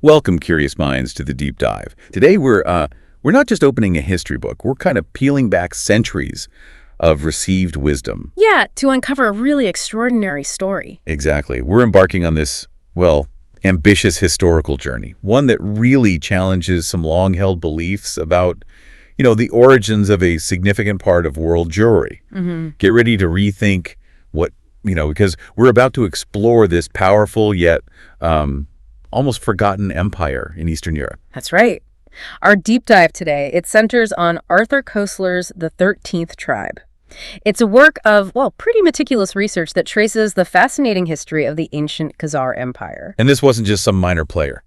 Welcome, curious minds, to the deep dive. Today we're not just opening a history book. We're kind of peeling back centuries of received wisdom. Yeah, to uncover a really extraordinary story. Exactly. We're embarking on this, ambitious historical journey, one that really challenges some long-held beliefs about, the origins of a significant part of world Jewry. Get ready to rethink what, because we're about to explore this powerful yet almost forgotten empire in Eastern Europe. That's right. Our deep dive today, it centers on Arthur Koestler's The 13th Tribe. It's a work of, pretty meticulous research that traces the fascinating history of the ancient Khazar Empire. And this wasn't just some minor player.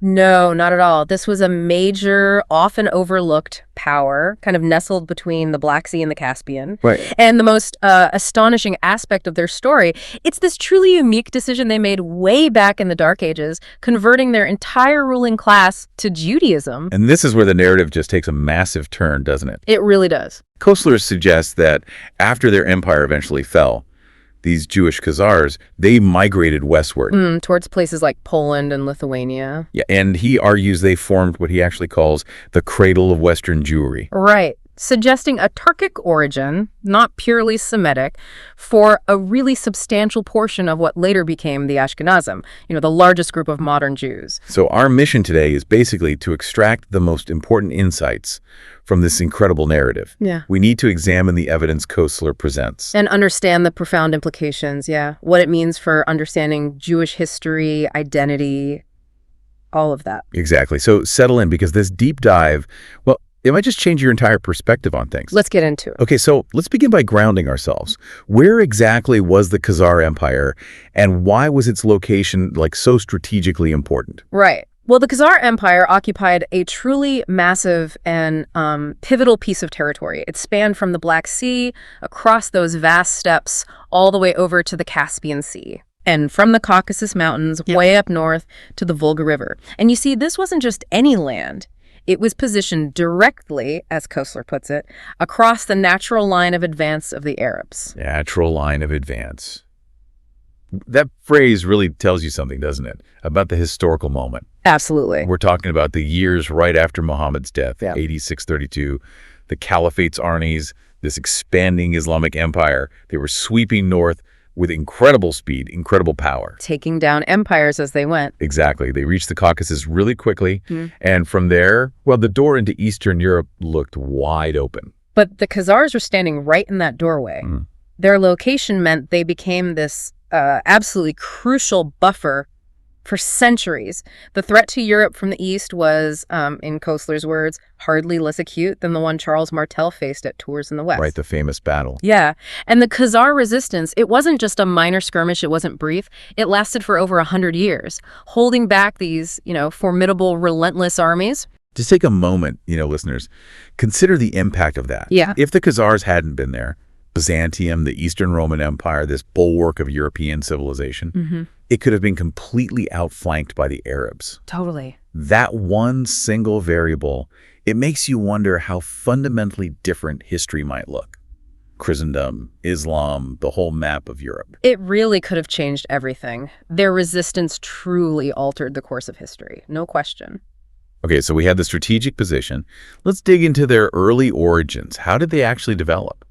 No, not at all. This was a major, often overlooked power, kind of nestled between the Black Sea and the Caspian. Right. And the most astonishing aspect of their story, it's this truly unique decision they made way back in the Dark Ages, converting their entire ruling class to Judaism. And this is where the narrative just takes a massive turn, doesn't it? It really does. Koestler suggests that after their empire eventually fell, these Jewish Khazars, they migrated westward. Towards places like Poland and Lithuania. Yeah, and he argues they formed what he actually calls the cradle of Western Jewry. Right. Suggesting a Turkic origin, not purely Semitic, for a really substantial portion of what later became the Ashkenazim, the largest group of modern Jews. So our mission today is basically to extract the most important insights from this incredible narrative. Yeah. We need to examine the evidence Koestler presents. And understand the profound implications, what it means for understanding Jewish history, identity, all of that. Exactly. So settle in, because this deep dive, it might just change your entire perspective on things. Let's get into it. Okay, so let's begin by grounding ourselves. Where exactly was the Khazar Empire, and why was its location so strategically important? Right. Well, the Khazar Empire occupied a truly massive and pivotal piece of territory. It spanned from the Black Sea, across those vast steppes, all the way over to the Caspian Sea. And from the Caucasus Mountains, way up north to the Volga River. And you see, this wasn't just any land. It was positioned directly, as Koestler puts it, across the natural line of advance of the Arabs. Natural line of advance. That phrase really tells you something, doesn't it, about the historical moment? Absolutely. We're talking about the years right after Muhammad's death, Yeah. AD 632, the Caliphate's armies, this expanding Islamic empire. They were sweeping north with incredible speed, incredible power. Taking down empires as they went. Exactly. They reached the Caucasus really quickly. And from there, the door into Eastern Europe looked wide open. But the Khazars were standing right in that doorway. Their location meant they became this absolutely crucial buffer for centuries. The threat to Europe from the east was, in Koestler's words, hardly less acute than the one Charles Martel faced at Tours in the west. Right, the famous battle. Yeah, and the Khazar resistance, it wasn't just a minor skirmish, it wasn't brief. It lasted for over 100 years, holding back these, formidable, relentless armies. Just take a moment, listeners. Consider the impact of that. Yeah. If the Khazars hadn't been there, Byzantium, the Eastern Roman Empire, this bulwark of European civilization, it could have been completely outflanked by the Arabs. Totally. That one single variable, it makes you wonder how fundamentally different history might look. Christendom, Islam, the whole map of Europe. It really could have changed everything. Their resistance truly altered the course of history, no question. Okay, so we had the strategic position. Let's dig into their early origins. How did they actually develop?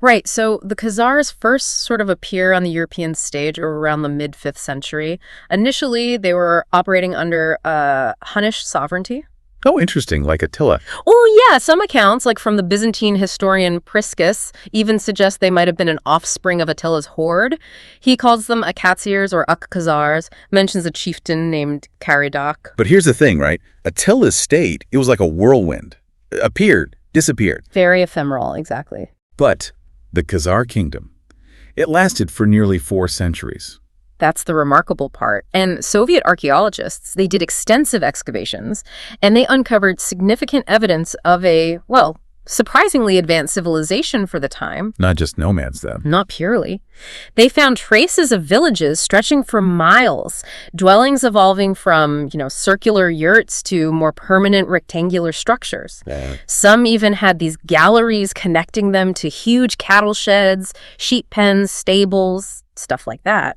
Right, so the Khazars first sort of appear on the European stage around the mid-5th century. Initially, they were operating under Hunnish sovereignty. Oh, interesting, like Attila. Oh, yeah, some accounts, like from the Byzantine historian Priscus, even suggest they might have been an offspring of Attila's horde. He calls them Akatsirs or Uk-Khazars, mentions a chieftain named Karadak. But here's the thing, right? Attila's state, it was like a whirlwind. Appeared, disappeared. Very ephemeral, exactly. But the Khazar kingdom, it lasted for nearly 4 centuries. That's the remarkable part. And Soviet archaeologists, they did extensive excavations, and they uncovered significant evidence of a surprisingly advanced civilization for the time. Not just nomads, then. Not purely. They found traces of villages stretching for miles, dwellings evolving from, circular yurts to more permanent rectangular structures. Yeah. Some even had these galleries connecting them to huge cattle sheds, sheep pens, stables, stuff like that.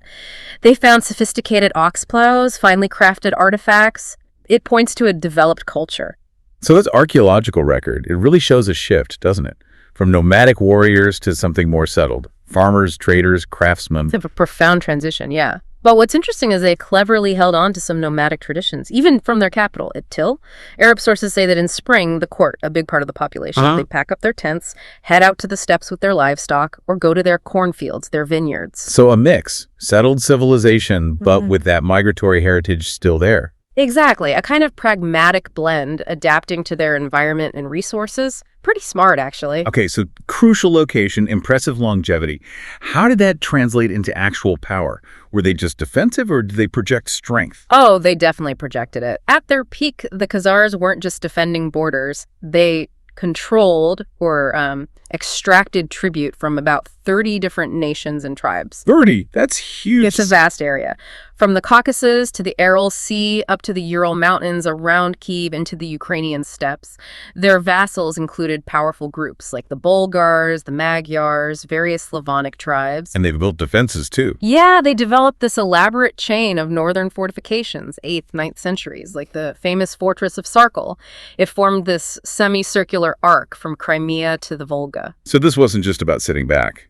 They found sophisticated ox plows, finely crafted artifacts. It points to a developed culture. So this archaeological record, it really shows a shift, doesn't it? From nomadic warriors to something more settled. Farmers, traders, craftsmen. It's a profound transition, yeah. But what's interesting is they cleverly held on to some nomadic traditions, even from their capital, at Til. Arab sources say that in spring, the court, a big part of the population, they pack up their tents, head out to the steppes with their livestock, or go to their cornfields, their vineyards. So a mix. Settled civilization, but with that migratory heritage still there. Exactly. A kind of pragmatic blend, adapting to their environment and resources. Pretty smart, actually. Okay, so crucial location, impressive longevity. How did that translate into actual power? Were they just defensive or did they project strength? Oh, they definitely projected it. At their peak, the Khazars weren't just defending borders. They controlled or extracted tribute from about 30 different nations and tribes. 30? That's huge. It's a vast area. From the Caucasus to the Aral Sea up to the Ural Mountains around Kyiv into the Ukrainian steppes. Their vassals included powerful groups like the Bulgars, the Magyars, various Slavonic tribes. And they've built defenses too. Yeah, they developed this elaborate chain of northern fortifications, 8th, 9th centuries, like the famous fortress of Sarkel. It formed this semicircular arc from Crimea to the Volga. So this wasn't just about sitting back.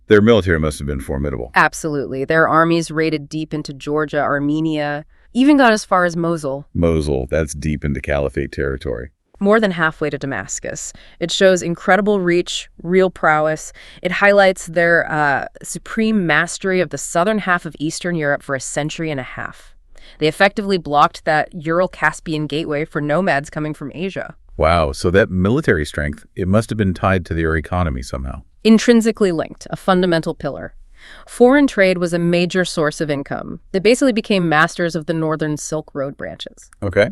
Their military must have been formidable. Absolutely. Their armies raided deep into Georgia, Armenia, even got as far as Mosul. Mosul, that's deep into caliphate territory. More than halfway to Damascus. It shows incredible reach, real prowess. It highlights their supreme mastery of the southern half of Eastern Europe for a century and a half. They effectively blocked that Ural-Caspian gateway for nomads coming from Asia. Wow, so that military strength, it must have been tied to their economy somehow. Intrinsically linked, a fundamental pillar. Foreign trade was a major source of income. They basically became masters of the northern Silk Road branches. Okay.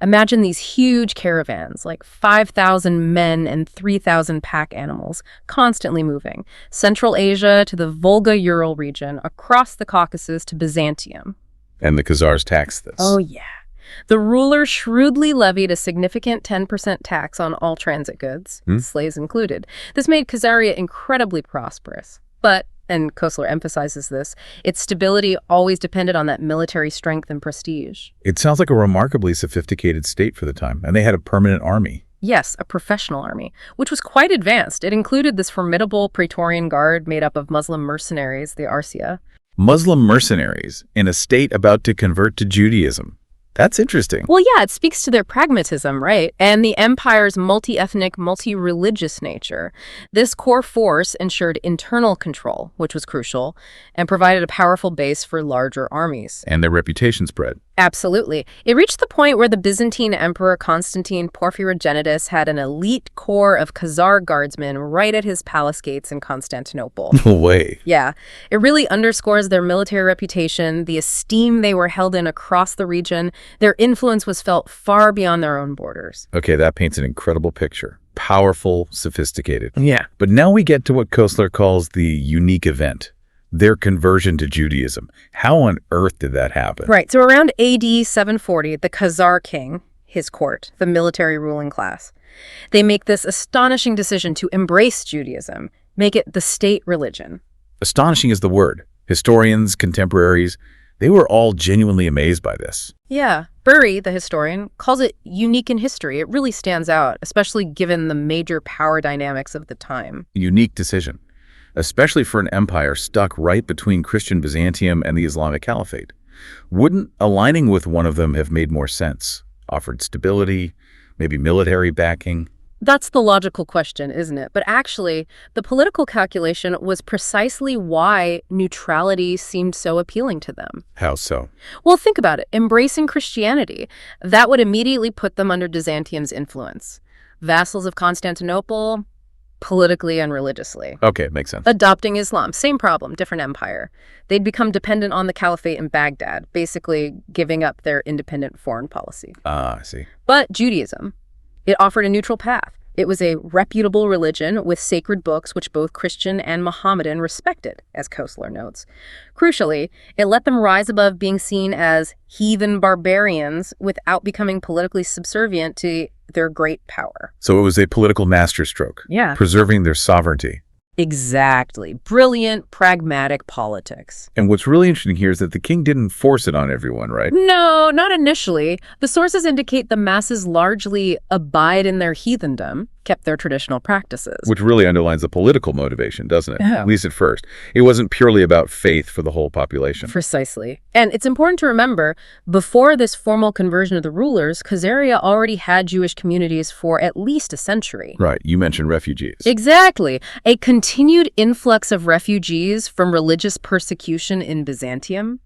Imagine these huge caravans, like 5,000 men and 3,000 pack animals, constantly moving. Central Asia to the Volga-Ural region, across the Caucasus to Byzantium. And the Khazars taxed this. Oh, yeah. The ruler shrewdly levied a significant 10% tax on all transit goods, slaves included. This made Khazaria incredibly prosperous. But, and Koestler emphasizes this, its stability always depended on that military strength and prestige. It sounds like a remarkably sophisticated state for the time, and they had a permanent army. Yes, a professional army, which was quite advanced. It included this formidable Praetorian Guard made up of Muslim mercenaries, the Arsia. Muslim mercenaries in a state about to convert to Judaism. That's interesting. Well, yeah, it speaks to their pragmatism, right? And the empire's multi-ethnic, multi-religious nature. This core force ensured internal control, which was crucial, and provided a powerful base for larger armies. And their reputation spread. Absolutely. It reached the point where the Byzantine Emperor Constantine Porphyrogenitus had an elite corps of Khazar guardsmen right at his palace gates in Constantinople. No way. Yeah. It really underscores their military reputation, the esteem they were held in across the region. Their influence was felt far beyond their own borders. Okay, that paints an incredible picture. Powerful, sophisticated. Yeah. But now we get to what Koestler calls the unique event. Their conversion to Judaism. How on earth did that happen? Right. So around AD 740, the Khazar king, his court, the military ruling class, they make this astonishing decision to embrace Judaism, make it the state religion. Astonishing is the word. Historians, contemporaries, they were all genuinely amazed by this. Yeah. Bury, the historian, calls it unique in history. It really stands out, especially given the major power dynamics of the time. Unique decision. Especially for an empire stuck right between Christian Byzantium and the Islamic Caliphate. Wouldn't aligning with one of them have made more sense? Offered stability, maybe military backing? That's the logical question, isn't it? But actually, the political calculation was precisely why neutrality seemed so appealing to them. How so? Well, think about it. Embracing Christianity, that would immediately put them under Byzantium's influence. Vassals of Constantinople, politically and religiously. Okay, makes sense. Adopting Islam, same problem, different empire. They'd become dependent on the caliphate in Baghdad, basically giving up their independent foreign policy. Ah, I see. But Judaism, it offered a neutral path. It was a reputable religion with sacred books which both Christian and Mohammedan respected, as Koestler notes. Crucially, it let them rise above being seen as heathen barbarians without becoming politically subservient to their great power. So it was a political masterstroke, Yeah. preserving their sovereignty. Exactly. Brilliant, pragmatic politics. And what's really interesting here is that the king didn't force it on everyone, right? No, not initially. The sources indicate the masses largely abide in their heathendom, kept their traditional practices. Which really underlines the political motivation, doesn't it? Yeah. At least at first. It wasn't purely about faith for the whole population. Precisely. And it's important to remember, before this formal conversion of the rulers, Khazaria already had Jewish communities for at least a century. Right. You mentioned refugees. Exactly. A continued influx of refugees from religious persecution in Byzantium.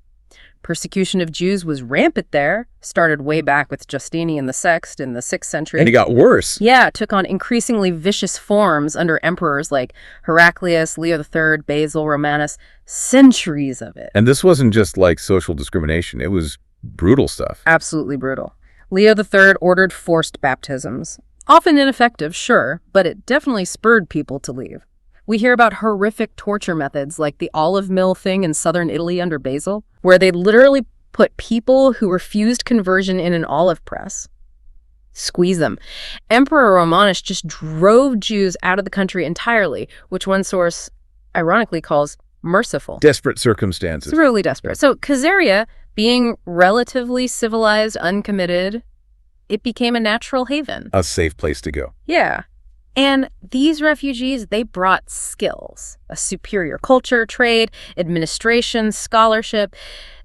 Persecution of Jews was rampant there, started way back with Justinian VI in the 6th century. And it got worse. Yeah, it took on increasingly vicious forms under emperors like Heraclius, Leo III, Basil, Romanus, centuries of it. And this wasn't just like social discrimination. It was brutal stuff. Absolutely brutal. Leo III ordered forced baptisms. Often ineffective, sure, but it definitely spurred people to leave. We hear about horrific torture methods like the olive mill thing in southern Italy under Basil, where they literally put people who refused conversion in an olive press. Squeeze them. Emperor Romanus just drove Jews out of the country entirely, which one source ironically calls merciful. Desperate circumstances. It's really desperate. So Khazaria, being relatively civilized, uncommitted, it became a natural haven. A safe place to go. Yeah. And these refugees, they brought skills, a superior culture, trade, administration, scholarship.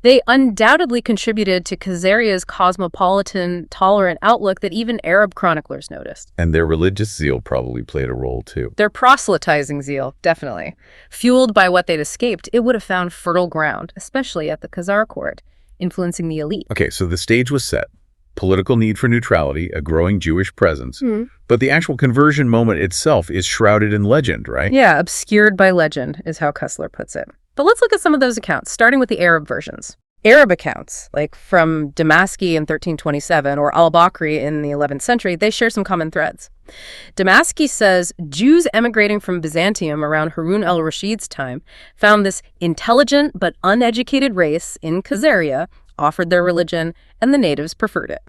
They undoubtedly contributed to Khazaria's cosmopolitan, tolerant outlook that even Arab chroniclers noticed. And their religious zeal probably played a role too. Their proselytizing zeal, definitely. Fueled by what they'd escaped, it would have found fertile ground, especially at the Khazar court, influencing the elite. Okay, so the stage was set. Political need for neutrality, a growing Jewish presence. But the actual conversion moment itself is shrouded in legend, right? Yeah, obscured by legend is how Koestler puts it. But let's look at some of those accounts, starting with the Arab versions. Arab accounts, like from Damascus in 1327 or al-Bakri in the 11th century, they share some common threads. Damascus says Jews emigrating from Byzantium around Harun al-Rashid's time found this intelligent but uneducated race in Khazaria, offered their religion, and the natives preferred it.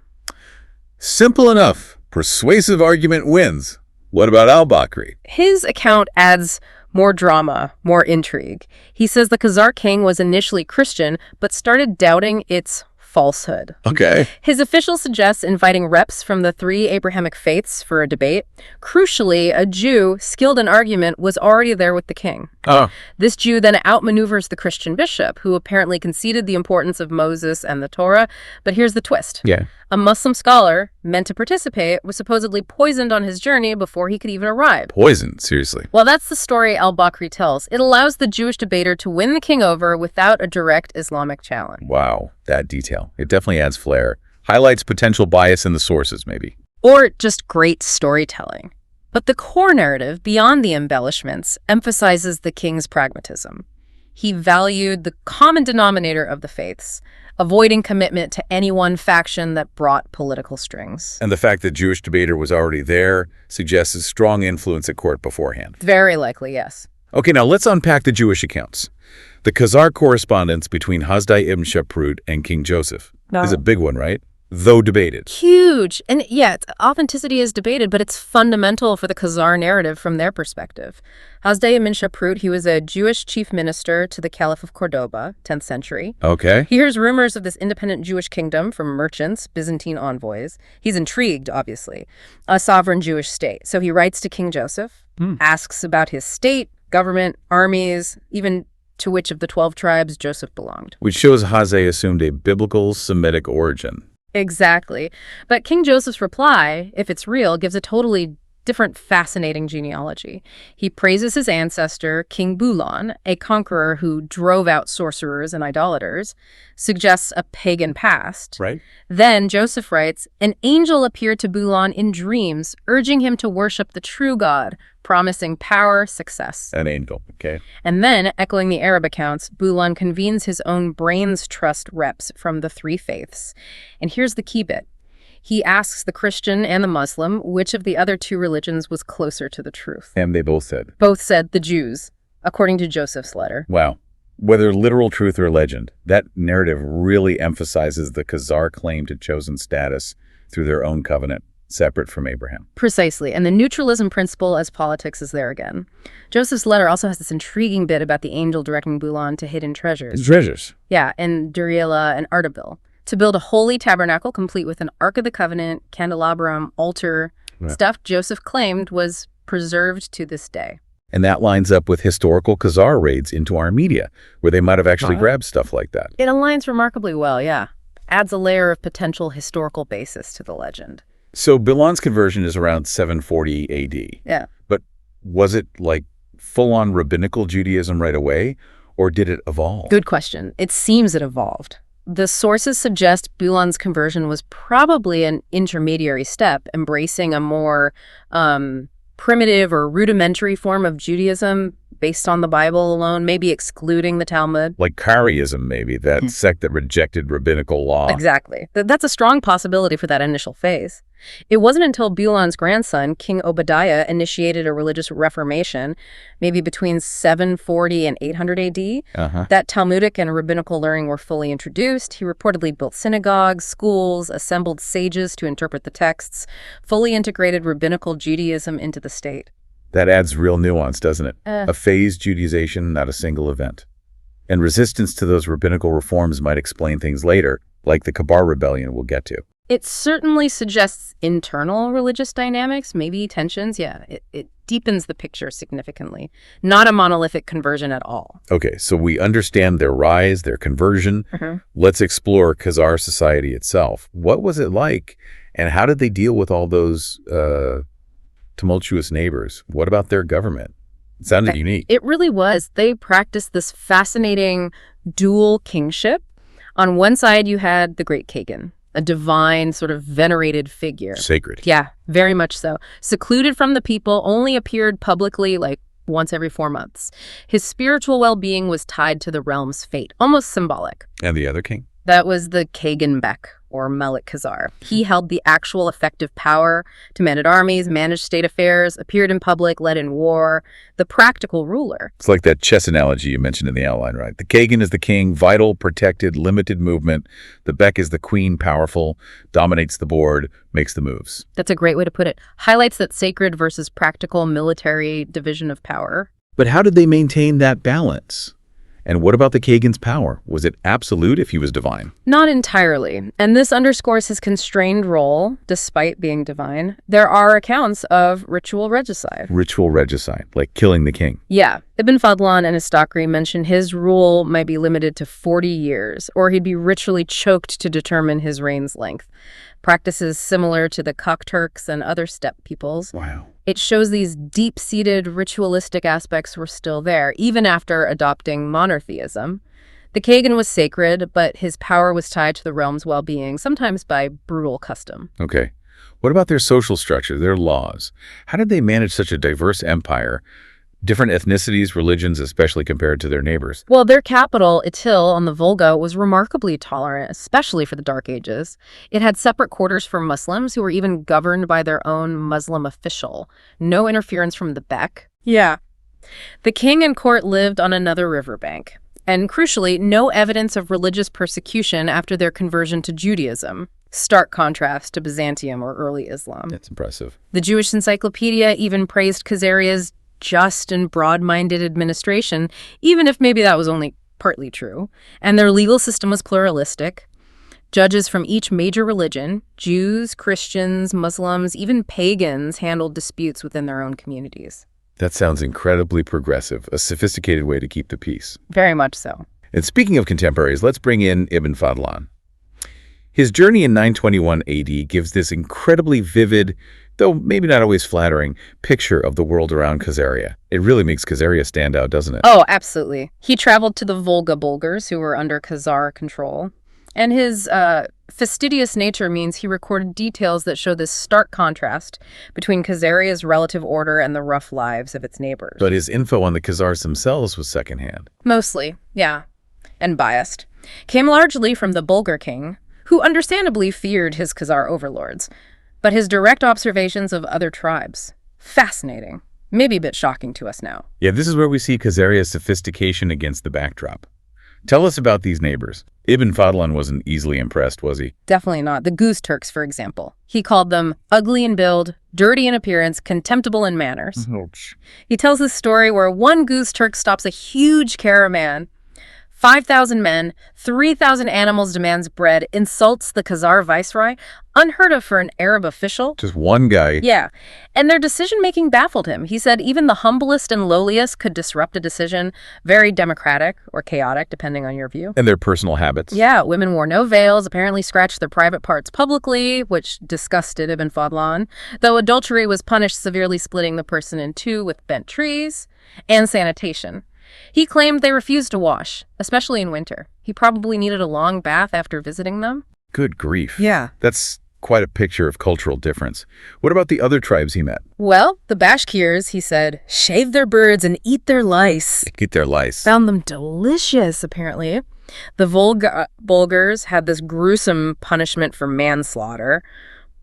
Simple enough. Persuasive argument wins. What about al-Bakri? His account adds more drama, more intrigue. He says the Khazar king was initially Christian, but started doubting its falsehood. Okay. His official suggests inviting reps from the 3 Abrahamic faiths for a debate. Crucially, a Jew skilled in argument was already there with the king. Oh. This Jew then outmaneuvers the Christian bishop, who apparently conceded the importance of Moses and the Torah. But here's the twist. Yeah. A Muslim scholar meant to participate was supposedly poisoned on his journey before he could even arrive. Poison, seriously. Well, that's the story al-Bakri tells. It allows the Jewish debater to win the king over without a direct Islamic challenge. Wow, that detail. It definitely adds flair. Highlights potential bias in the sources, maybe. Or just great storytelling. But the core narrative, beyond the embellishments, emphasizes the king's pragmatism. He valued the common denominator of the faiths, avoiding commitment to any one faction that brought political strings. And the fact that Jewish debater was already there suggests a strong influence at court beforehand. Very likely, yes. Okay, now let's unpack the Jewish accounts. The Khazar correspondence between Hasdai ibn Shaprut and King Joseph is a big one, right? Though debated. Huge. And yeah, authenticity is debated, but it's fundamental for the Khazar narrative from their perspective. Hasdai ibn Shaprut, he was a Jewish chief minister to the Caliph of Cordoba, 10th century. Okay. He hears rumors of this independent Jewish kingdom from merchants, Byzantine envoys. He's intrigued, obviously, a sovereign Jewish state. So he writes to King Joseph, asks about his state, government, armies, even to which of the 12 tribes Joseph belonged. Which shows Hasdai assumed a biblical Semitic origin. Exactly. But King Joseph's reply, if it's real, gives a totally different, fascinating genealogy. He praises his ancestor, King Bulan, a conqueror who drove out sorcerers and idolaters, suggests a pagan past. Right. Then Joseph writes, an angel appeared to Bulan in dreams, urging him to worship the true God, promising power, success. An angel, okay. And then, echoing the Arab accounts, Bulan convenes his own brains trust reps from the 3 faiths. And here's the key bit. He asks the Christian and the Muslim which of the other two religions was closer to the truth. And they both said. Both said the Jews, according to Joseph's letter. Wow. Whether literal truth or legend, that narrative really emphasizes the Khazar claim to chosen status through their own covenant, separate from Abraham. Precisely, and the neutralism principle as politics is there again. Joseph's letter also has this intriguing bit about the angel directing Bulan to hidden treasures. Treasures? Yeah, in Duriela and Ardabil, to build a holy tabernacle complete with an Ark of the Covenant, candelabrum, altar, stuff Joseph claimed was preserved to this day. And that lines up with historical Khazar raids into Armenia, where they might have actually grabbed stuff like that. It aligns remarkably well, yeah. Adds a layer of potential historical basis to the legend. So Bilan's conversion is around 740 AD. Yeah. But was it like full-on rabbinical Judaism right away, or did it evolve? Good question. It seems it evolved. The sources suggest Bulan's conversion was probably an intermediary step, embracing a more primitive or rudimentary form of Judaism based on the Bible alone, maybe excluding the Talmud. Like Karaism, maybe, that sect that rejected rabbinical law. Exactly. That's a strong possibility for that initial phase. It wasn't until Bulan's grandson, King Obadiah, initiated a religious reformation, maybe between 740 and 800 AD, that Talmudic and rabbinical learning were fully introduced. He reportedly built synagogues, schools, assembled sages to interpret the texts, fully integrated rabbinical Judaism into the state. That adds real nuance, doesn't it? A phased Judaization, not a single event. And resistance to those rabbinical reforms might explain things later, like the Kabar rebellion we'll get to. It certainly suggests internal religious dynamics, maybe tensions. Yeah, it deepens the picture significantly. Not a monolithic conversion at all. Okay, so we understand their rise, their conversion. Let's explore Khazar society itself. What was it like, and how did they deal with all those tumultuous neighbors? What about their government? It sounded unique. It really was. They practiced this fascinating dual kingship. On one side, you had the great Kagan, a divine, sort of venerated figure. Sacred. Yeah, very much so. Secluded from the people, only appeared publicly like once every 4 months. His spiritual well-being was tied to the realm's fate, almost symbolic. And the other king? That was the Kagan Bek, or Melik Khazar. He held the actual effective power to manage armies, manage state affairs, appeared in public, led in war, the practical ruler. It's like that chess analogy you mentioned in the outline, right? The Kagan is the king, vital, protected, limited movement. The Bek is the queen, powerful, dominates the board, makes the moves. That's a great way to put it. Highlights that sacred versus practical military division of power. But how did they maintain that balance? And what about the Kagan's power? Was it absolute if he was divine? Not entirely. And this underscores his constrained role, despite being divine. There are accounts of ritual regicide. Ritual regicide, like killing the king. Yeah. Ibn Fadlan and Istakri mention his rule might be limited to 40 years, or he'd be ritually choked to determine his reign's length. Practices similar to the Kokturks and other steppe peoples. Wow. It shows these deep-seated ritualistic aspects were still there, even after adopting monotheism. The Kagan was sacred, but his power was tied to the realm's well-being, sometimes by brutal custom. Okay. What about their social structure, their laws? How did they manage such a diverse empire? Different ethnicities, religions, especially compared to their neighbors. Well, their capital, Itil, on the Volga, was remarkably tolerant, especially for the Dark Ages. It had separate quarters for Muslims, who were even governed by their own Muslim official. No interference from the Bek. Yeah. The king and court lived on another riverbank. And crucially, no evidence of religious persecution after their conversion to Judaism. Stark contrast to Byzantium or early Islam. That's impressive. The Jewish Encyclopedia even praised Khazaria's just and broad-minded administration, even if maybe that was only partly true. And their legal system was pluralistic. Judges from each major religion, Jews, Christians, Muslims, even pagans, handled disputes within their own communities. That sounds incredibly progressive, a sophisticated way to keep the peace. Very much so. And speaking of contemporaries, let's bring in Ibn Fadlan. His journey in 921 AD gives this incredibly vivid, though maybe not always flattering, picture of the world around Khazaria. It really makes Khazaria stand out, doesn't it? Oh, absolutely. He traveled to the Volga Bulgars, who were under Khazar control. And his fastidious nature means he recorded details that show this stark contrast between Khazaria's relative order and the rough lives of its neighbors. But his info on the Khazars themselves was secondhand. Mostly, yeah. And biased. Came largely from the Bulgar king, who understandably feared his Khazar overlords. But his direct observations of other tribes, fascinating. Maybe a bit shocking to us now. Yeah, this is where we see Khazaria's sophistication against the backdrop. Tell us about these neighbors. Ibn Fadlan wasn't easily impressed, was he? Definitely not. The Goose Turks, for example. He called them ugly in build, dirty in appearance, contemptible in manners. Ouch. He tells this story where one Goose Turk stops a huge caravan, 5,000 men, 3,000 animals, demands bread, insults the Khazar viceroy, unheard of for an Arab official. Just one guy. Yeah, and their decision-making baffled him. He said even the humblest and lowliest could disrupt a decision, very democratic or chaotic, depending on your view. And their personal habits. Yeah, women wore no veils, apparently scratched their private parts publicly, which disgusted Ibn Fadlan, though adultery was punished severely, splitting the person in two with bent trees, and sanitation. He claimed they refused to wash, especially in winter. He probably needed a long bath after visiting them. Good grief. Yeah. That's quite a picture of cultural difference. What about the other tribes he met? Well, the Bashkirs, he said, shave their birds and eat their lice. Eat their lice. Found them delicious, apparently. The Bulgars had this gruesome punishment for manslaughter.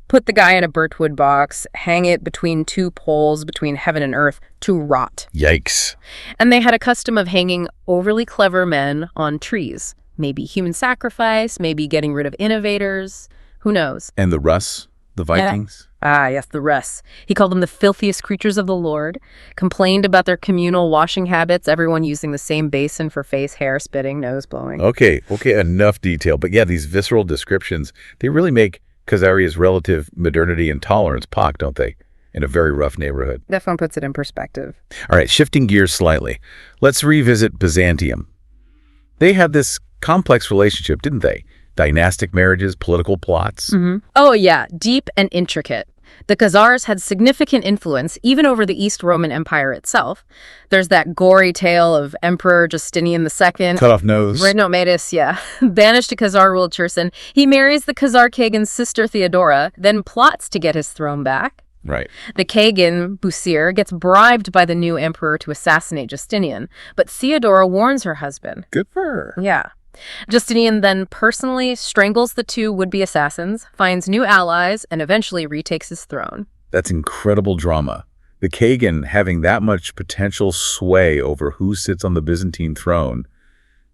Put the guy in a birchwood box, hang it between two poles between heaven and earth to rot. Yikes. And they had a custom of hanging overly clever men on trees. Maybe human sacrifice, maybe getting rid of innovators. Who knows? And the Rus, the Vikings? Ah, yes, the Rus. He called them the filthiest creatures of the Lord, complained about their communal washing habits, everyone using the same basin for face, hair, spitting, nose blowing. Okay, enough detail. But yeah, these visceral descriptions, they really make Khazaria's relative modernity and tolerance pop, don't they? In a very rough neighborhood. That one puts it in perspective. All right, shifting gears slightly. Let's revisit Byzantium. They had this complex relationship, didn't they? Dynastic marriages, political plots. Oh, yeah, deep and intricate. The Khazars had significant influence even over the East Roman Empire itself. There's that gory tale of Emperor Justinian II. Cut off nose. Matus, yeah. Banished to Khazar-ruled Cherson. He marries the Khazar Kagan's sister Theodora, then plots to get his throne back. Right. The Kagan, Busir, gets bribed by the new emperor to assassinate Justinian, but Theodora warns her husband. Good for her. Yeah. Justinian then personally strangles the two would-be assassins, finds new allies, and eventually retakes his throne. That's incredible drama. The Kagan having that much potential sway over who sits on the Byzantine throne,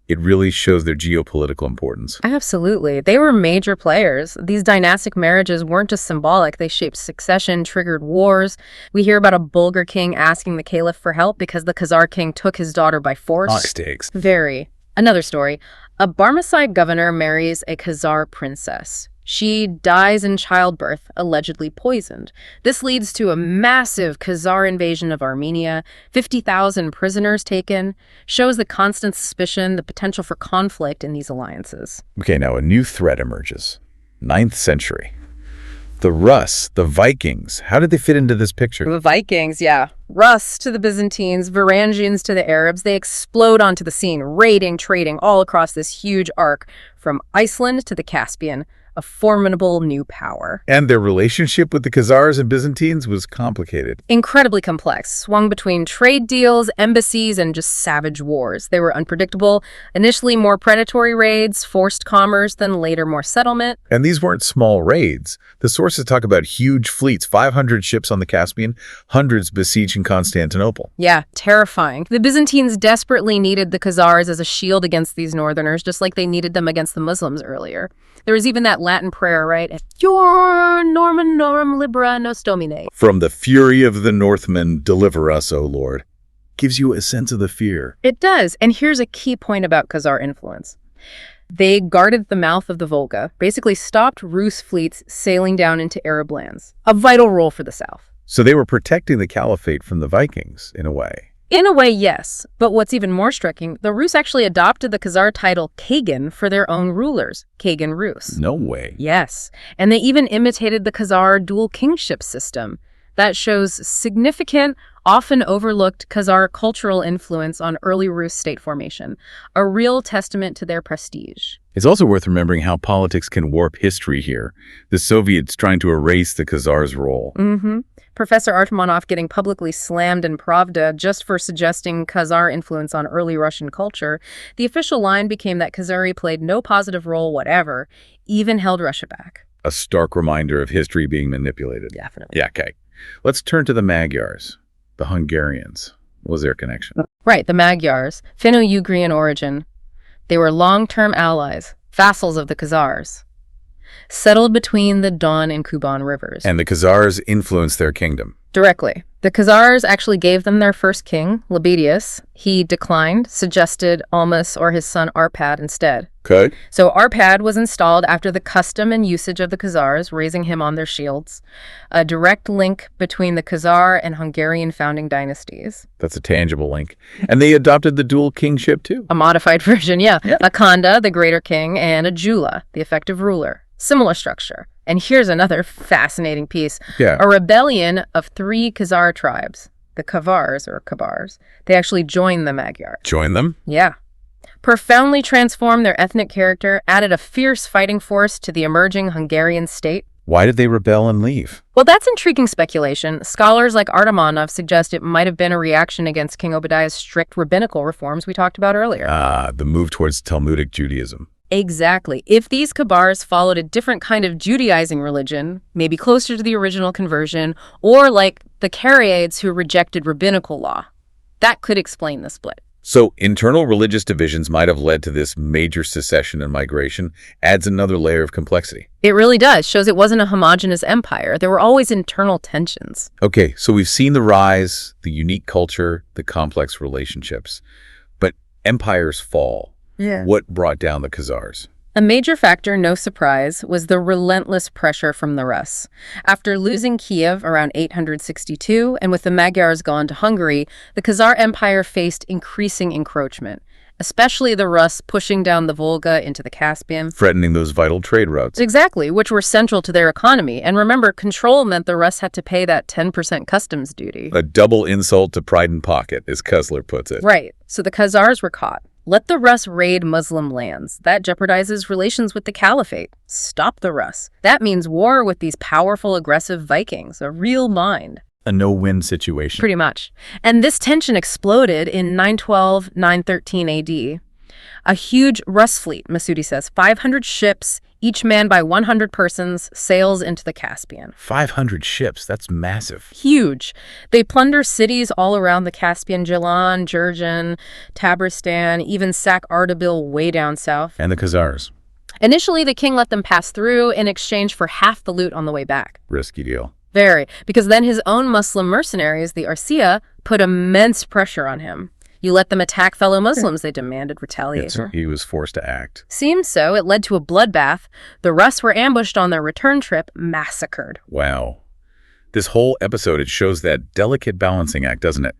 it really shows their geopolitical importance. Absolutely. They were major players. These dynastic marriages weren't just symbolic. They shaped succession, triggered wars. We hear about a Bulgar king asking the caliph for help because the Khazar king took his daughter by force. High stakes. Very. Another story. A Barmecide governor marries a Khazar princess. She dies in childbirth, allegedly poisoned. This leads to a massive Khazar invasion of Armenia, 50,000 prisoners taken, shows the constant suspicion, the potential for conflict in these alliances. Okay, now a new threat emerges. 9th century. The Rus, the Vikings, how did they fit into this picture? The Vikings, yeah. Rus to the Byzantines, Varangians to the Arabs, they explode onto the scene, raiding, trading all across this huge arc from Iceland to the Caspian. A formidable new power. And their relationship with the Khazars and Byzantines was complicated. Incredibly complex, swung between trade deals, embassies, and just savage wars. They were unpredictable. Initially more predatory raids, forced commerce, then later more settlement. And these weren't small raids. The sources talk about huge fleets, 500 ships on the Caspian, hundreds besieging Constantinople. Yeah, terrifying. The Byzantines desperately needed the Khazars as a shield against these northerners, just like they needed them against the Muslims earlier. There was even that Latin prayer, right? Your Norman Norum Libera Nos Domine. From the fury of the Northmen, deliver us, O Lord. Gives you a sense of the fear. It does. And here's a key point about Khazar influence. They guarded the mouth of the Volga, basically stopped Rus fleets sailing down into Arab lands. A vital role for the south. So they were protecting the caliphate from the Vikings, in a way. In a way, yes. But what's even more striking, the Rus actually adopted the Khazar title Kagan for their own rulers, Kagan Rus. No way. Yes. And they even imitated the Khazar dual kingship system. That shows significant, often overlooked Khazar cultural influence on early Rus state formation, a real testament to their prestige. It's also worth remembering how politics can warp history here. The Soviets trying to erase the Khazars' role. Professor Artemonov getting publicly slammed in Pravda just for suggesting Khazar influence on early Russian culture, the official line became that Khazari played no positive role whatever, even held Russia back. A stark reminder of history being manipulated. Definitely. Yeah, okay. Let's turn to the Magyars, the Hungarians. What was their connection? Right, the Magyars, Finno-Ugrian origin. They were long-term allies, vassals of the Khazars, settled between the Don and Kuban rivers. And the Khazars influenced their kingdom. Directly. The Khazars actually gave them their first king, Lebedius. He declined, suggested Almas or his son Arpad instead. Okay. So Arpad was installed after the custom and usage of the Khazars, raising him on their shields. A direct link between the Khazar and Hungarian founding dynasties. That's a tangible link. And they adopted the dual kingship too. A modified version, yeah. A Khanda, the greater king, and a Jula, the effective ruler. Similar structure. And here's another fascinating piece. Yeah. A rebellion of 3 Khazar tribes, the Kavars or Kabars, they actually joined the Magyars. Join them? Yeah. Profoundly transformed their ethnic character, added a fierce fighting force to the emerging Hungarian state. Why did they rebel and leave? Well, that's intriguing speculation. Scholars like Artemonov suggest it might have been a reaction against King Obadiah's strict rabbinical reforms we talked about earlier. The move towards Talmudic Judaism. Exactly. If these Kabars followed a different kind of Judaizing religion, maybe closer to the original conversion, or like the Karaids who rejected rabbinical law, that could explain the split. So internal religious divisions might have led to this major secession and migration, adds another layer of complexity. It really does. Shows it wasn't a homogenous empire. There were always internal tensions. Okay, so we've seen the rise, the unique culture, the complex relationships. But empires fall. Yeah. What brought down the Khazars? A major factor, no surprise, was the relentless pressure from the Rus. After losing Kiev around 862, and with the Magyars gone to Hungary, the Khazar Empire faced increasing encroachment, especially the Rus pushing down the Volga into the Caspian. Threatening those vital trade routes. Exactly, which were central to their economy. And remember, control meant the Rus had to pay that 10% customs duty. A double insult to pride and pocket, as Koestler puts it. Right, so the Khazars were caught. Let the Rus raid Muslim lands. That jeopardizes relations with the Caliphate. Stop the Rus. That means war with these powerful, aggressive Vikings, a real bind. A no-win situation. Pretty much. And this tension exploded in 912, 913 AD. A huge Rus fleet, Masudi says, 500 ships, each manned by 100 persons, sails into the Caspian. 500 ships, that's massive. Huge. They plunder cities all around the Caspian, Gilan, Jurgen, Tabaristan, even sack Ardabil way down south. And the Khazars. Initially, the king let them pass through in exchange for half the loot on the way back. Risky deal. Very, because then his own Muslim mercenaries, the Arsia, put immense pressure on him. You let them attack fellow Muslims, they demanded retaliation. He was forced to act. Seems so. It led to a bloodbath. The Rus were ambushed on their return trip, massacred. Wow. This whole episode, it shows that delicate balancing act, doesn't it?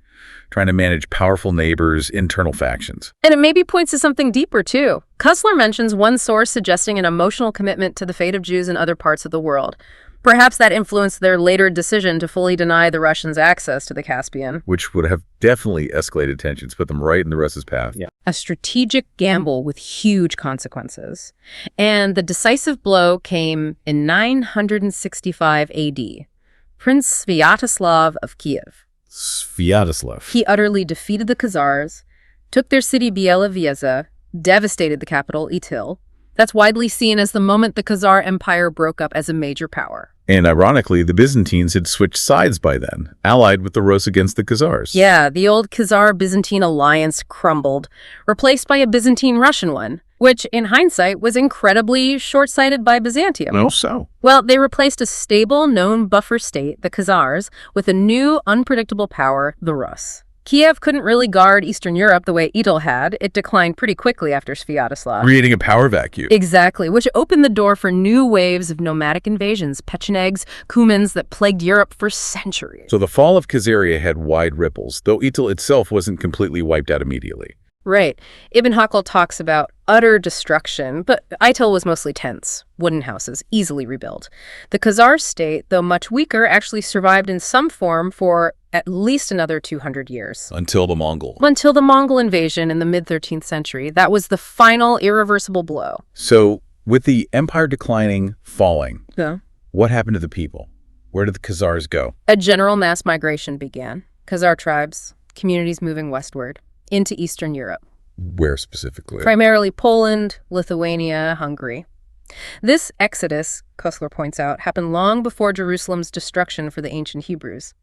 Trying to manage powerful neighbors, internal factions. And it maybe points to something deeper, too. Koestler mentions one source suggesting an emotional commitment to the fate of Jews in other parts of the world. Perhaps that influenced their later decision to fully deny the Russians access to the Caspian. Which would have definitely escalated tensions, put them right in the Russ's path. Yeah. A strategic gamble with huge consequences. And the decisive blow came in 965 AD. Prince Sviatoslav of Kiev. Sviatoslav. He utterly defeated the Khazars, took their city Bielorvyeza, devastated the capital, Itil. That's widely seen as the moment the Khazar Empire broke up as a major power. And ironically, the Byzantines had switched sides by then, allied with the Rus against the Khazars. Yeah, the old Khazar-Byzantine alliance crumbled, replaced by a Byzantine-Russian one, which, in hindsight, was incredibly short-sighted by Byzantium. Well, so? Well, they replaced a stable, known buffer state, the Khazars, with a new, unpredictable power, the Rus. Kiev couldn't really guard Eastern Europe the way Itil had. It declined pretty quickly after Sviatoslav. Creating a power vacuum. Exactly, which opened the door for new waves of nomadic invasions, Pechenegs, Cumans that plagued Europe for centuries. So the fall of Khazaria had wide ripples, though Itil itself wasn't completely wiped out immediately. Right. Ibn Hakel talks about utter destruction, but Itil was mostly tents, wooden houses, easily rebuilt. The Khazar state, though much weaker, actually survived in some form for at least another 200 years. Until the Mongol. Until the Mongol invasion in the mid-13th century. That was the final irreversible blow. So, with the empire declining, falling, Yeah. what happened to the people? Where did the Khazars go? A general mass migration began. Khazar tribes, communities moving westward, into Eastern Europe. Where specifically? Primarily Poland, Lithuania, Hungary. This exodus, Koestler points out, happened long before Jerusalem's destruction for the ancient Hebrews.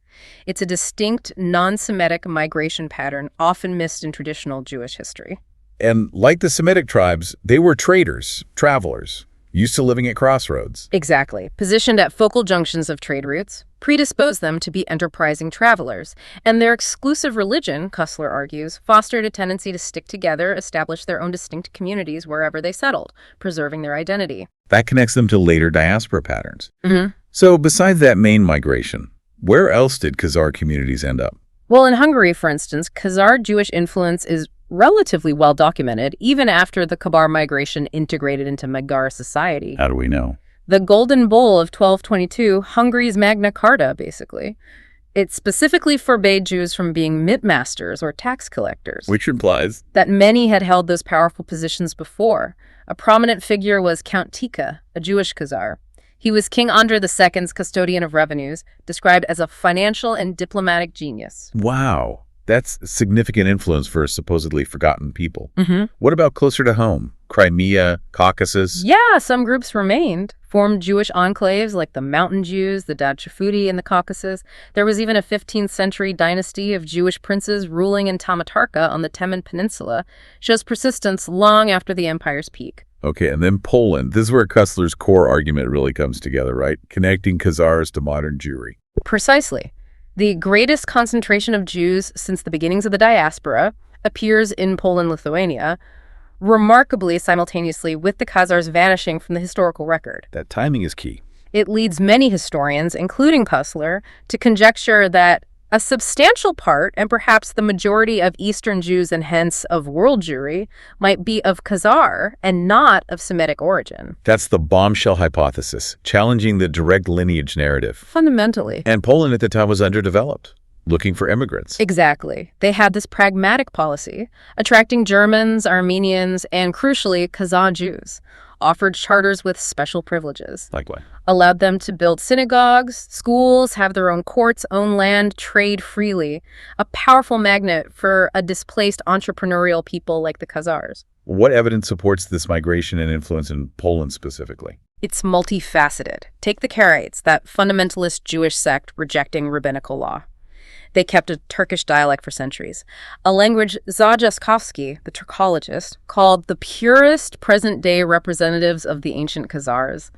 It's a distinct, non-Semitic migration pattern often missed in traditional Jewish history. And like the Semitic tribes, they were traders, travelers, used to living at crossroads. Exactly. Positioned at focal junctions of trade routes, predisposed them to be enterprising travelers. And their exclusive religion, Koestler argues, fostered a tendency to stick together, establish their own distinct communities wherever they settled, preserving their identity. That connects them to later diaspora patterns. Mm-hmm. So besides that main migration, where else did Khazar communities end up? Well, in Hungary, for instance, Khazar Jewish influence is relatively well documented, even after the Khazar migration integrated into Magyar society. How do we know? The Golden Bull of 1222, Hungary's Magna Carta, basically. It specifically forbade Jews from being mitmasters or tax collectors. Which implies that many had held those powerful positions before. A prominent figure was Count Tika, a Jewish Khazar. He was King Andrei II's custodian of revenues, described as a financial and diplomatic genius. wow. That's significant influence for a supposedly forgotten people. Mm-hmm. What about closer to home? Crimea, Caucasus? Yeah, some groups remained, formed Jewish enclaves like the Mountain Jews, the Dadchafuti in the Caucasus. There was even a 15th century dynasty of Jewish princes ruling in Tamatarka on the Temen Peninsula, shows persistence long after the empire's peak. Okay, and then Poland. This is where Koestler's core argument really comes together, right? Connecting Khazars to modern Jewry. Precisely. The greatest concentration of Jews since the beginnings of the diaspora appears in Poland-Lithuania, remarkably simultaneously with the Khazars vanishing from the historical record. That timing is key. It leads many historians, including Koestler, to conjecture that a substantial part, and perhaps the majority of Eastern Jews and hence of world Jewry, might be of Khazar and not of Semitic origin. That's the bombshell hypothesis, challenging the direct lineage narrative. Fundamentally. And Poland at the time was underdeveloped, looking for immigrants. Exactly. They had this pragmatic policy, attracting Germans, Armenians, and crucially, Khazar Jews, offered charters with special privileges. Likewise. Allowed them to build synagogues, schools, have their own courts, own land, trade freely. A powerful magnet for a displaced entrepreneurial people like the Khazars. What evidence supports this migration and influence in Poland specifically? It's multifaceted. Take the Karaites, that fundamentalist Jewish sect rejecting rabbinical law. They kept a Turkish dialect for centuries, a language Zajaskowski, the Turkologist, called the purest present-day representatives of the ancient Khazars.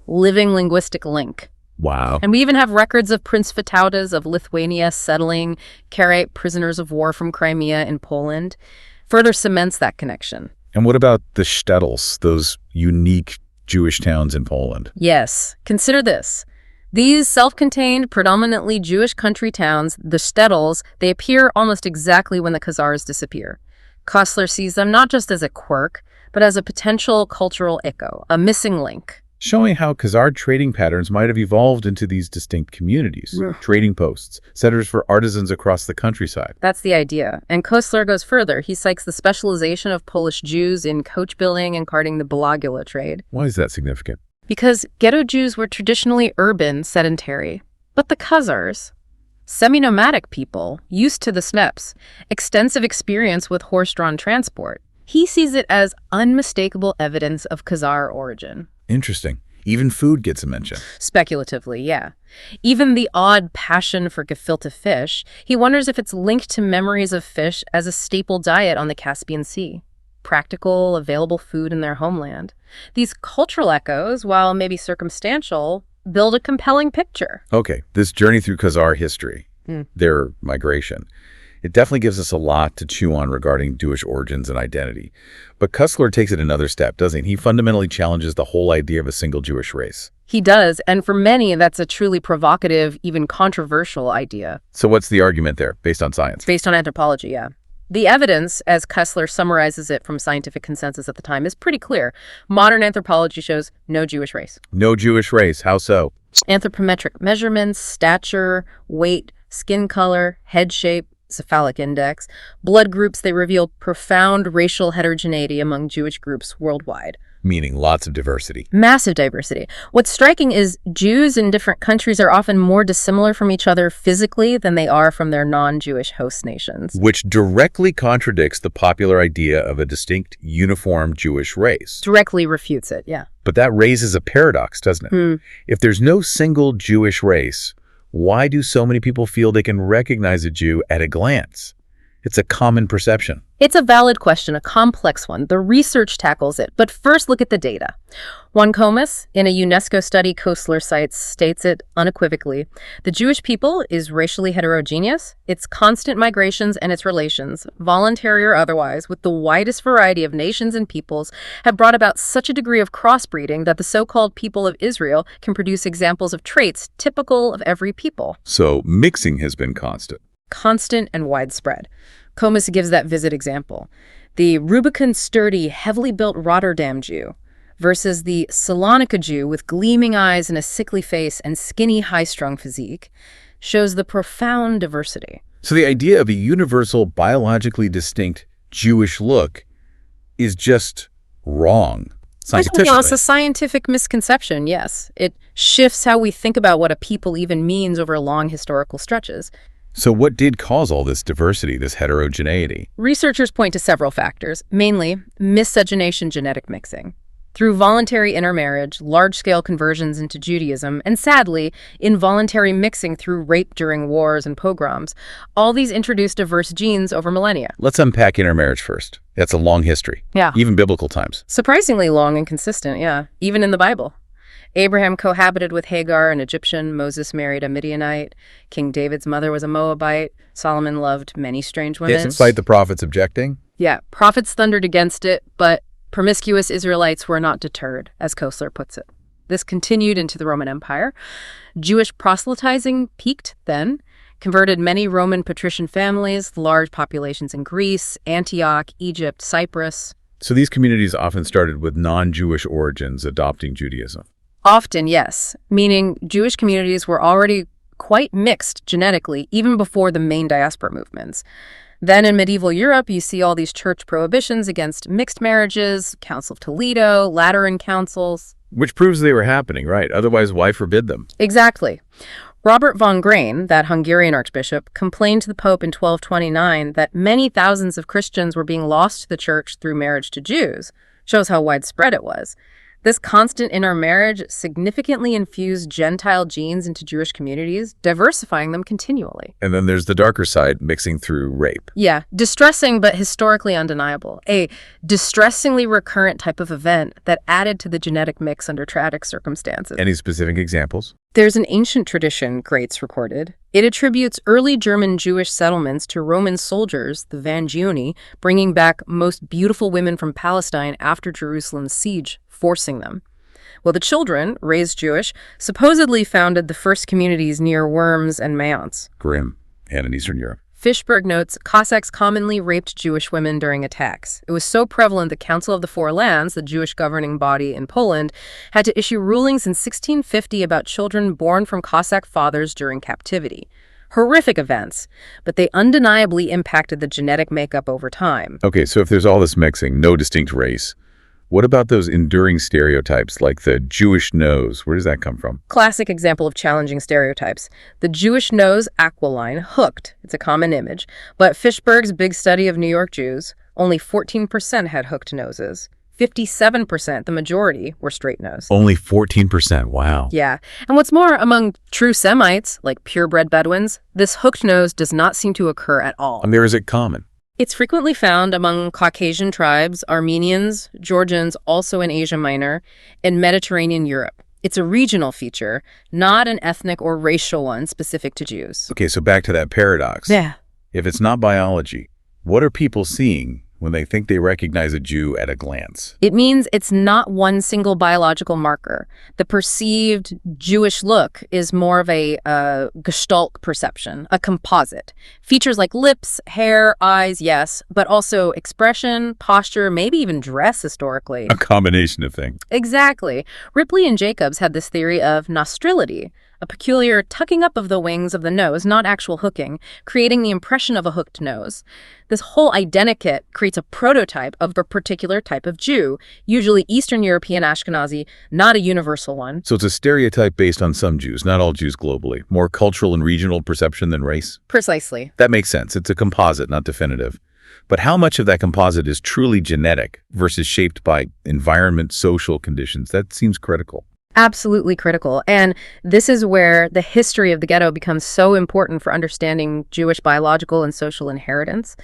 Living linguistic link. Wow. And we even have records of Prince Vitautas of Lithuania settling Karaite prisoners of war from Crimea in Poland. Further cements that connection. And what about the shtetls, those unique Jewish towns in Poland? Yes. Consider this. These self-contained, predominantly Jewish country towns, the shtetls, they appear almost exactly when the Khazars disappear. Koestler sees them not just as a quirk, but as a potential cultural echo, a missing link. Showing how Khazar trading patterns might have evolved into these distinct communities, trading posts, centers for artisans across the countryside. That's the idea. And Koestler goes further. He cites the specialization of Polish Jews in coach building and carting the Balagula trade. Why is that significant? Because Ghetto Jews were traditionally urban, sedentary. But the Khazars, semi-nomadic people, used to the steppes, extensive experience with horse-drawn transport. He sees it as unmistakable evidence of Khazar origin. Interesting. Even food gets a mention. Speculatively, yeah. Even the odd passion for gefilte fish, he wonders if it's linked to memories of fish as a staple diet on the Caspian Sea. Practical, available food in their homeland. These cultural echoes, while maybe circumstantial, build a compelling picture. Okay, this journey through Khazar history, their migration, it definitely gives us a lot to chew on regarding Jewish origins and identity. But Koestler takes it another step, doesn't he? He fundamentally challenges the whole idea of a single Jewish race. He does, and for many, that's a truly provocative, even controversial idea. So what's the argument there, based on science? Based on anthropology, yeah. The evidence, as Koestler summarizes it from scientific consensus at the time, is pretty clear. Modern anthropology shows no Jewish race. No Jewish race. How so? Anthropometric measurements, stature, weight, skin color, head shape, cephalic index, blood groups, they reveal profound racial heterogeneity among Jewish groups worldwide. Meaning lots of diversity. Massive diversity. What's striking is Jews in different countries are often more dissimilar from each other physically than they are from their non-Jewish host nations. Which directly contradicts the popular idea of a distinct, uniform Jewish race. Directly refutes it, yeah. But that raises a paradox, doesn't it? If there's no single Jewish race, why do so many people feel they can recognize a Jew at a glance? It's a common perception. It's a valid question, a complex one. The research tackles it. But first, look at the data. Juan Comas, in a UNESCO study Koestler cites, states it unequivocally. The Jewish people is racially heterogeneous. Its constant migrations and its relations, voluntary or otherwise, with the widest variety of nations and peoples, have brought about such a degree of crossbreeding that the so-called people of Israel can produce examples of traits typical of every people. So mixing has been constant. Constant and widespread. Comas gives that vivid example. The rubicund, sturdy, heavily built Rotterdam Jew versus the Salonika Jew with gleaming eyes and a sickly face and skinny, high-strung physique shows the profound diversity. So the idea of a universal, biologically distinct Jewish look is just wrong. Scientifically. It's a scientific misconception, yes. It shifts how we think about what a people even means over long historical stretches. So what did cause all this diversity, this heterogeneity? Researchers point to several factors, mainly miscegenation genetic mixing. Through voluntary intermarriage, large-scale conversions into Judaism, and sadly, involuntary mixing through rape during wars and pogroms, all these introduced diverse genes over millennia. Let's unpack intermarriage first. That's a long history. Yeah. Even biblical times. Surprisingly long and consistent, yeah. Even in the Bible. Abraham cohabited with Hagar, an Egyptian. Moses married a Midianite. King David's mother was a Moabite. Solomon loved many strange women. Despite the prophets objecting? Yeah, prophets thundered against it, but promiscuous Israelites were not deterred, as Koestler puts it. This continued into the Roman Empire. Jewish proselytizing peaked then, converted many Roman patrician families, large populations in Greece, Antioch, Egypt, Cyprus. So these communities often started with non-Jewish origins adopting Judaism. Often, yes, meaning Jewish communities were already quite mixed genetically, even before the main diaspora movements. Then in medieval Europe, you see all these church prohibitions against mixed marriages, Council of Toledo, Lateran councils. Which proves they were happening, right? Otherwise, why forbid them? Exactly. Robert von Grain, that Hungarian archbishop, complained to the Pope in 1229 that many thousands of Christians were being lost to the church through marriage to Jews. Shows how widespread it was. This constant intermarriage significantly infused Gentile genes into Jewish communities, diversifying them continually. And then there's the darker side, mixing through rape. Yeah, distressing but historically undeniable. A distressingly recurrent type of event that added to the genetic mix under tragic circumstances. Any specific examples? There's an ancient tradition, Grates recorded. It attributes early German Jewish settlements to Roman soldiers, the Vangioni, bringing back most beautiful women from Palestine after Jerusalem's siege, forcing them. Well, the children, raised Jewish, supposedly founded the first communities near Worms and Mayence. Grim, and in Eastern Europe. Fishberg notes, Cossacks commonly raped Jewish women during attacks. It was so prevalent the Council of the Four Lands, the Jewish governing body in Poland, had to issue rulings in 1650 about children born from Cossack fathers during captivity. Horrific events, but they undeniably impacted the genetic makeup over time. Okay, so if there's all this mixing, no distinct race, what about those enduring stereotypes like the Jewish nose? Where does that come from? Classic example of challenging stereotypes. The Jewish nose aquiline, hooked. It's a common image. But Fishberg's big study of New York Jews, only 14% had hooked noses. 57%, the majority, were straight-nosed. Only 14%, wow. Yeah. And what's more, among true Semites, like purebred Bedouins, this hooked nose does not seem to occur at all. And where is it common? It's frequently found among Caucasian tribes, Armenians, Georgians, also in Asia Minor, and Mediterranean Europe. It's a regional feature, not an ethnic or racial one specific to Jews. Okay, so back to that paradox. Yeah. If it's not biology, what are people seeing when they think they recognize a Jew at a glance? It means it's not one single biological marker. The perceived Jewish look is more of a gestalt perception, a composite. Features like lips, hair, eyes, yes, but also expression, posture, maybe even dress historically. A combination of things. Exactly. Ripley and Jacobs had this theory of nostrility, a peculiar tucking up of the wings of the nose, not actual hooking, creating the impression of a hooked nose. This whole identikit creates a prototype of a particular type of Jew, usually Eastern European Ashkenazi, not a universal one. So it's a stereotype based on some Jews, not all Jews globally. More cultural and regional perception than race? Precisely. That makes sense. It's a composite, not definitive. But how much of that composite is truly genetic versus shaped by environment, social conditions? That seems critical. Absolutely critical. And this is where the history of the ghetto becomes so important for understanding Jewish biological and social inheritance.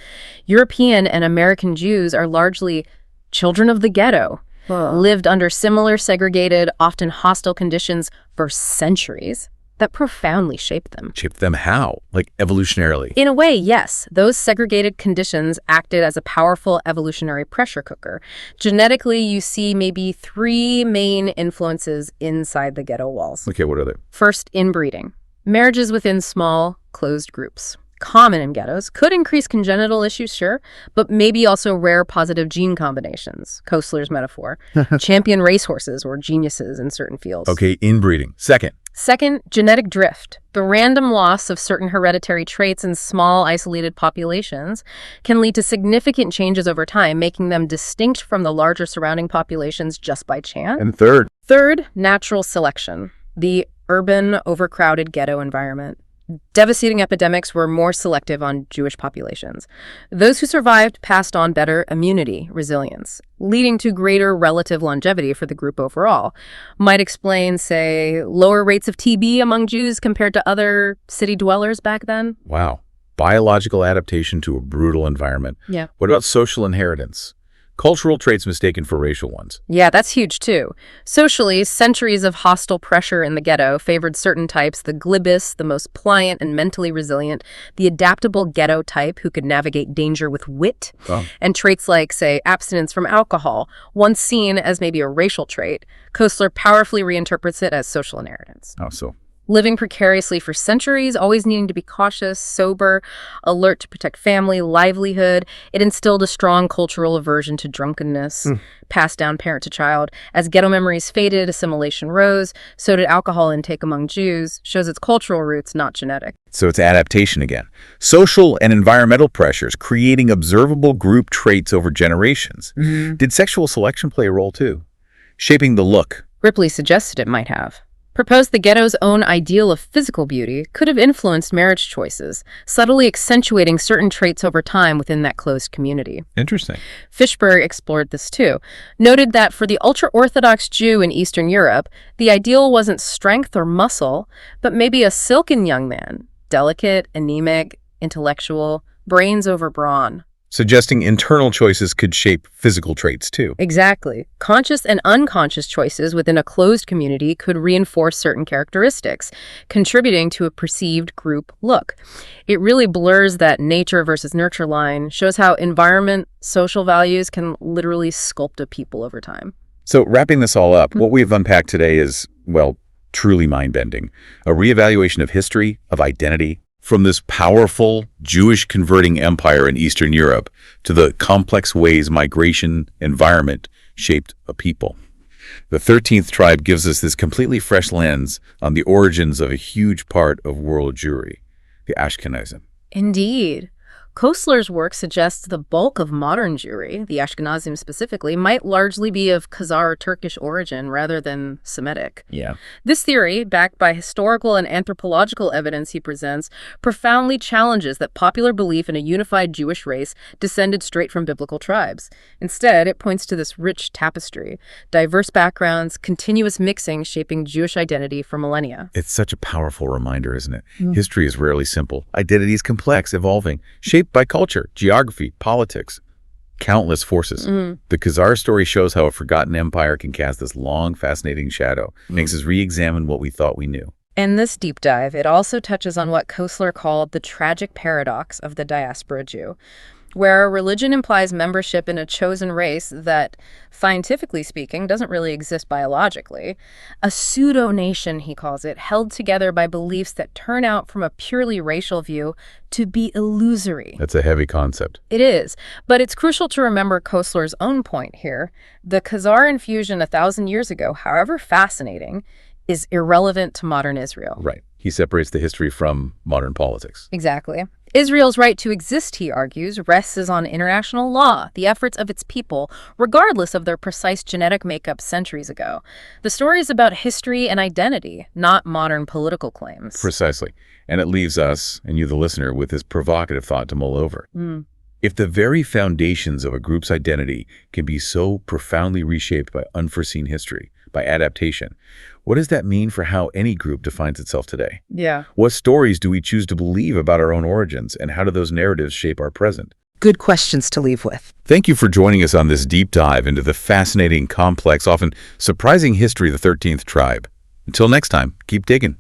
European and American Jews are largely children of the ghetto, lived under similar segregated, often hostile conditions for centuries that profoundly shaped them. Shaped them how? Like evolutionarily? In a way, yes. Those segregated conditions acted as a powerful evolutionary pressure cooker. Genetically, you see maybe 3 main influences inside the ghetto walls. Okay, what are they? First, inbreeding. Marriages within small, closed groups. Common in ghettos, could increase congenital issues, sure, but maybe also rare positive gene combinations, Koestler's metaphor, champion racehorses or geniuses in certain fields. Okay, inbreeding. Second, genetic drift. The random loss of certain hereditary traits in small, isolated populations can lead to significant changes over time, making them distinct from the larger surrounding populations just by chance. And third, Natural selection. The urban, overcrowded ghetto environment. Devastating epidemics were more selective on Jewish populations. Those who survived passed on better immunity, resilience, leading to greater relative longevity for the group overall. Might explain, say, lower rates of TB among Jews compared to other city dwellers back then. Wow. Biological adaptation to a brutal environment. Yeah. What about social inheritance? Cultural traits mistaken for racial ones. Yeah, that's huge too. Socially, centuries of hostile pressure in the ghetto favored certain types, the glibus, the most pliant and mentally resilient, the adaptable ghetto type who could navigate danger with wit, and traits like, say, abstinence from alcohol, once seen as maybe a racial trait. Koestler powerfully reinterprets it as social inheritance. Oh, so Living precariously for centuries, always needing to be cautious, sober, alert to protect family, livelihood. It instilled a strong cultural aversion to drunkenness, passed down parent to child. As ghetto memories faded, assimilation rose. So did alcohol intake among Jews. Shows its cultural roots, not genetic. So it's adaptation again. Social and environmental pressures creating observable group traits over generations. Did sexual selection play a role too? Shaping the look. Ripley suggested it might have. Proposed the ghetto's own ideal of physical beauty could have influenced marriage choices, subtly accentuating certain traits over time within that closed community. Interesting. Fishberg explored this too, noted that for the ultra-Orthodox Jew in Eastern Europe, the ideal wasn't strength or muscle, but maybe a silken young man, delicate, anemic, intellectual, brains over brawn. Suggesting internal choices could shape physical traits too. Exactly. Conscious and unconscious choices within a closed community could reinforce certain characteristics, contributing to a perceived group look. It really blurs that nature versus nurture line, shows how environment, social values can literally sculpt a people over time. So wrapping this all up, what we have unpacked today is, well, truly mind-bending. A reevaluation of history, of identity, from this powerful Jewish converting empire in Eastern Europe to the complex ways migration, environment shaped a people. The 13th Tribe gives us this completely fresh lens on the origins of a huge part of world Jewry, the Ashkenazim. Indeed. Koestler's work suggests the bulk of modern Jewry, the Ashkenazim specifically, might largely be of Khazar Turkish origin rather than Semitic. Yeah. This theory, backed by historical and anthropological evidence he presents, profoundly challenges that popular belief in a unified Jewish race descended straight from biblical tribes. Instead, it points to this rich tapestry, diverse backgrounds, continuous mixing shaping Jewish identity for millennia. It's such a powerful reminder, isn't it? History is rarely simple. Identity is complex, evolving, shaped by culture, geography, politics, countless forces. The Khazar story shows how a forgotten empire can cast this long, fascinating shadow. It makes us re-examine what we thought we knew. In this deep dive, it also touches on what Koestler called the tragic paradox of the diaspora Jew, where religion implies membership in a chosen race that, scientifically speaking, doesn't really exist biologically. A pseudo-nation, he calls it, held together by beliefs that turn out from a purely racial view to be illusory. That's a heavy concept. It is, but it's crucial to remember Koestler's own point here. The Khazar infusion 1,000 years ago, however fascinating, is irrelevant to modern Israel. Right. He separates the history from modern politics. Exactly. Israel's right to exist, he argues, rests on international law, the efforts of its people, regardless of their precise genetic makeup centuries ago. The story is about history and identity, not modern political claims. Precisely. And it leaves us, and you the listener, with this provocative thought to mull over. If the very foundations of a group's identity can be so profoundly reshaped by unforeseen history, by adaptation, what does that mean for how any group defines itself today? Yeah. What stories do we choose to believe about our own origins, and how do those narratives shape our present? Good questions to leave with. Thank you for joining us on this deep dive into the fascinating, complex, often surprising history of the 13th Tribe. Until next time, keep digging.